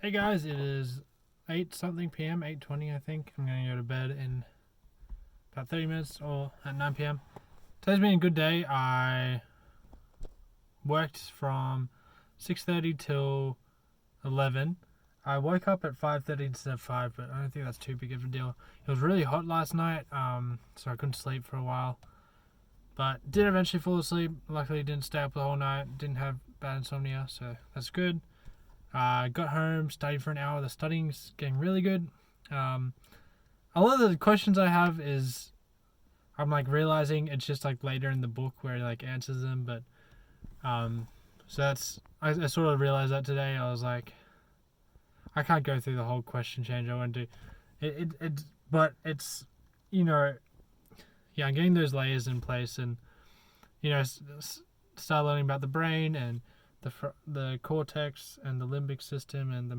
Hey guys, it is 8 something p.m., 8:20 I think. I'm going to go to bed in about 30 minutes or at 9 p.m. Today's been a good day. I worked from 6:30 till 11. I woke up at 5:30 instead of 5, but I don't think that's too big of a deal. It was really hot last night, so I couldn't sleep for a while. But did eventually fall asleep. Luckily didn't stay up the whole night, didn't have bad insomnia, so that's good. Got home, studied for an hour. The studying's getting really good. A lot of the questions I have is I'm like realizing it's just like later in the book where it like answers them, but so that's I sort of realized that today. I was like, I can't go through the whole question change I want to do. But it's you know yeah, I'm getting those layers in place and start learning about the brain and the cortex and the limbic system and the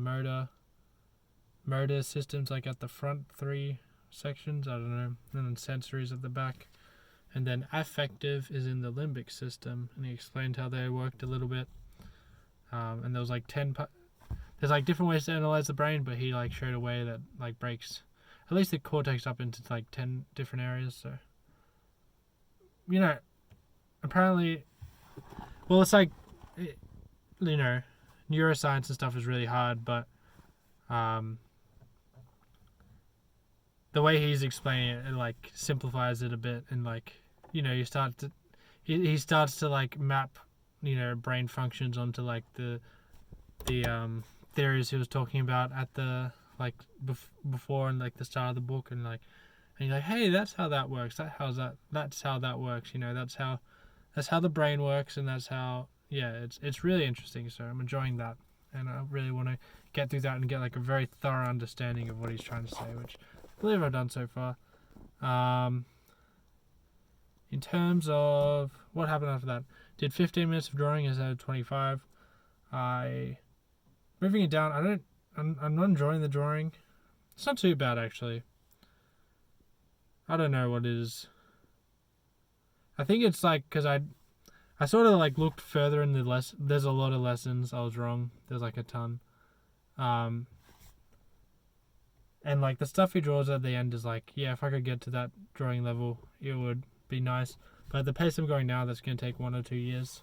motor systems, like at the front three sections, I don't know, and then sensories at the back, and then affective is in the limbic system, and he explained how they worked a little bit. And there was like there's like different ways to analyze the brain, but he like showed a way that like breaks at least the cortex up into like 10 different areas. So apparently, well, it's like neuroscience and stuff is really hard, but the way he's explaining it like simplifies it a bit, and like you start to he starts to like map brain functions onto like the theories he was talking about at the like before and like the start of the book, and you're like, hey, that's how that works, that's how that works, that's how the brain works, and that's how it's really interesting. So I'm enjoying that, and I really want to get through that and get like a very thorough understanding of what he's trying to say, which I believe I've done so far. In terms of what happened after that, did 15 minutes of drawing instead of 25. Moving it down, I'm not enjoying the drawing. It's not too bad actually. I don't know what it is. I think it's like because I sort of like looked further in the lesson. There's a lot of lessons. I was wrong. There's like a ton. And like the stuff he draws at the end is like, yeah, if I could get to that drawing level, it would be nice. But at the pace I'm going now, that's going to take 1 or 2 years.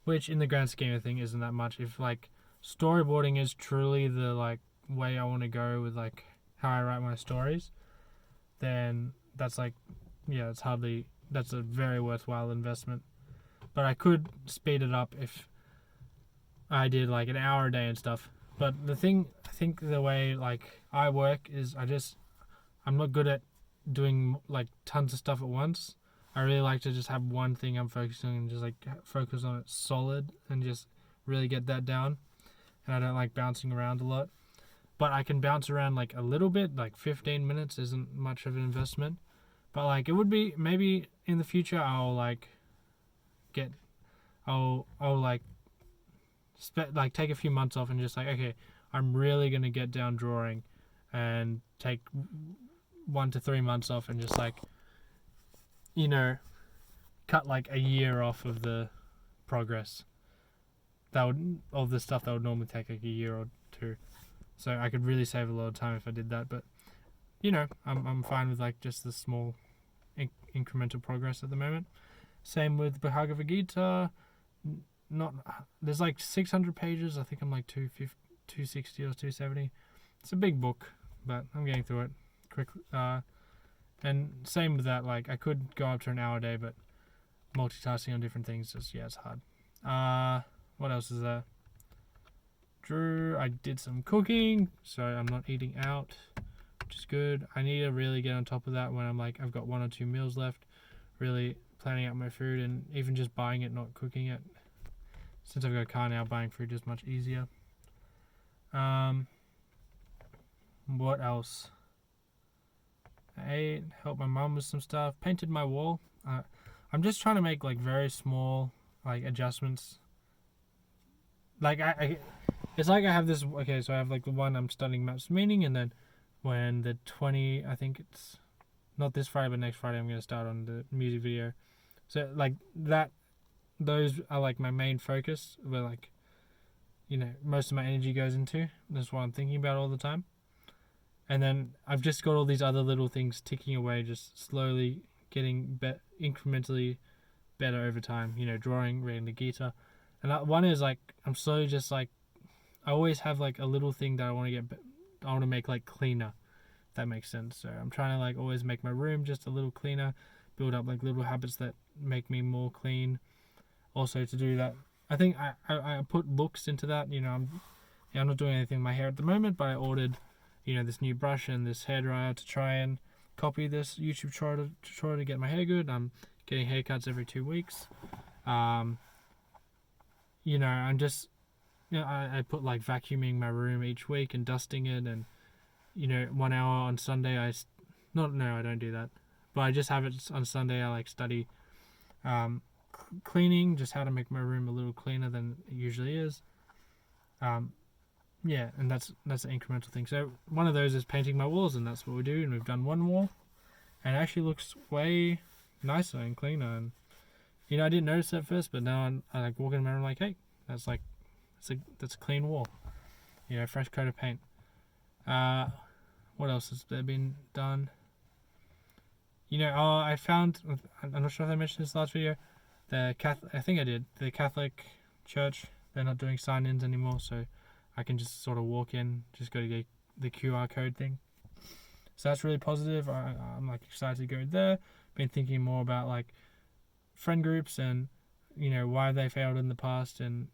Which in the grand scheme of things isn't that much. If like storyboarding is truly the like way I want to go with like how I write my stories, then that's like, yeah, that's a very worthwhile investment. But I could speed it up if I did like an hour a day and stuff. But the thing, I think the way like I work is I'm not good at doing like tons of stuff at once. I really like to just have one thing I'm focusing on and just like focus on it solid and just really get that down. And I don't like bouncing around a lot. But I can bounce around like a little bit, like 15 minutes isn't much of an investment. But like it would be, maybe in the future I'll like take a few months off and just like, okay, I'm really gonna get down drawing, and take 1 to 3 months off and just like cut like a year off of the progress of the stuff that would normally take like a year or two. So I could really save a lot of time if I did that. But I'm fine with like just the small incremental progress at the moment. Same with Bhagavad Gita. There's like 600 pages. I think I'm like 260 or 270. It's a big book, but I'm getting through it quickly. And same with that. Like I could go up to an hour a day, but multitasking on different things it's hard. What else is there? I did some cooking, so I'm not eating out, which is good. I need to really get on top of that when I've got 1 or 2 meals left. Really planning out my food, and even just buying it, not cooking it. Since I've got a car now, buying food is much easier. What else? I ate, helped my mum with some stuff, painted my wall. I'm just trying to make like very small like adjustments. Like it's like I have this. Okay, so I have like the one I'm studying maps meaning, and then when the 20, I think it's not this Friday, but next Friday, I'm gonna start on the music video. So like that, those are like my main focus. Where like most of my energy goes into. That's what I'm thinking about all the time. And then I've just got all these other little things ticking away, just slowly getting incrementally better over time. Drawing, reading the Gita. And one is like, I'm slowly just like, I always have like a little thing that I want to make like cleaner. If that makes sense. So I'm trying to like always make my room just a little cleaner, build up like little habits that make me more clean. Also to do that, I think I put looks into that. I'm not doing anything with my hair at the moment, but I ordered this new brush and this hairdryer to try and copy this YouTube tutorial to get my hair good. I'm getting haircuts every 2 weeks. I'm just I put like vacuuming my room each week and dusting it, and 1 hour on Sunday I don't do that, but I just have it on Sunday. I like study cleaning, just how to make my room a little cleaner than it usually is. And that's an incremental thing. So one of those is painting my walls, and that's what we do. And we've done one wall, and it actually looks way nicer and cleaner. And I didn't notice it at first, but now I like walking around and I'm like, hey, that's a clean wall. Fresh coat of paint. What else has there been done? I found, I'm not sure if I mentioned this last video, I think I did, the Catholic Church, they're not doing sign-ins anymore, so I can just sort of walk in, just go to get the QR code thing. So that's really positive. I'm like excited to go there. Been thinking more about like friend groups and why they failed in the past, and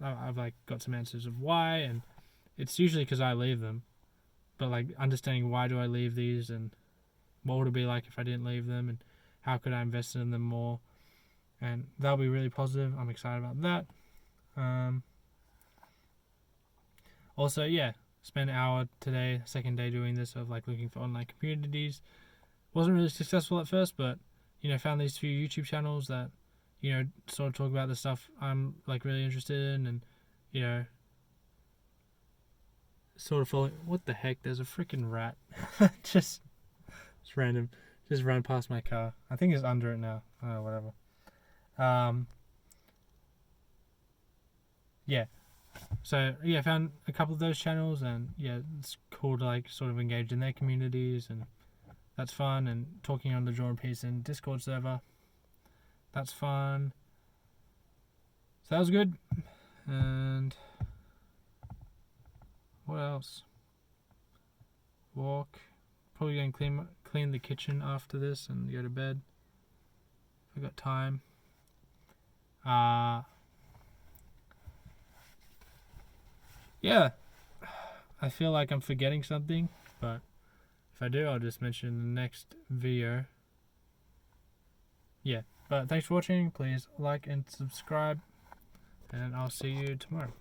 I've like got some answers of why, and it's usually because I leave them, but like understanding why do I leave these, and what would it be like if I didn't leave them, and how could I invest in them more, and that'll be really positive. I'm excited about that. Also, spent an hour today, second day doing this, of like looking for online communities. Wasn't really successful at first, but found these few YouTube channels that sort of talk about the stuff I'm like really interested in, and sort of following. What the heck? There's a freaking rat. just random. Just ran past my car. I think it's under it now. Oh, whatever. So I found a couple of those channels, and it's cool to like sort of engage in their communities, and that's fun. And talking on the Draw and Piece in Discord server, that's fun. So that was good. And what else? Walk. Probably gonna clean the kitchen after this and go to bed if I got time. I feel like I'm forgetting something, but if I do, I'll just mention in the next video. But thanks for watching. Please like and subscribe, and I'll see you tomorrow.